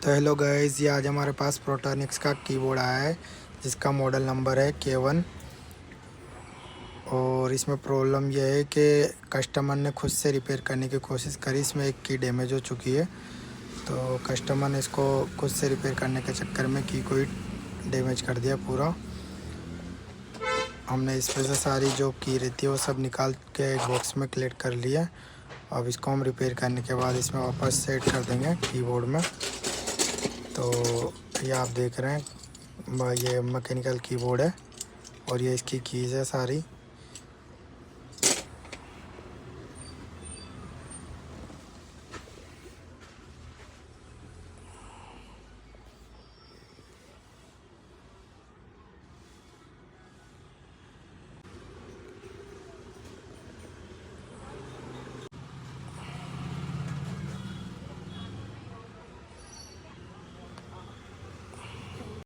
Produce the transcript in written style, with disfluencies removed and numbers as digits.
तो hello guys, ये आज हमारे पास प्रोटोनिक्स का कीबोर्ड आया है जिसका मॉडल नंबर है K1। और इसमें प्रॉब्लम यह है कि कस्टमर ने खुद से रिपेयर करने की कोशिश करी। इसमें एक की डैमेज हो चुकी है, तो कस्टमर ने इसको खुद से रिपेयर करने के चक्कर में की को ही डैमेज कर दिया पूरा। हमने इस पर से सारी जो की रहती है वो सब निकाल के एक बॉक्स में कलेक्ट कर लिया। अब इसको हम रिपेयर करने के बाद इसमें वापस सेट कर देंगे कीबोर्ड में। तो ये आप देख रहे हैं, ये मैकेनिकल कीबोर्ड है और ये इसकी कीज़ है सारी।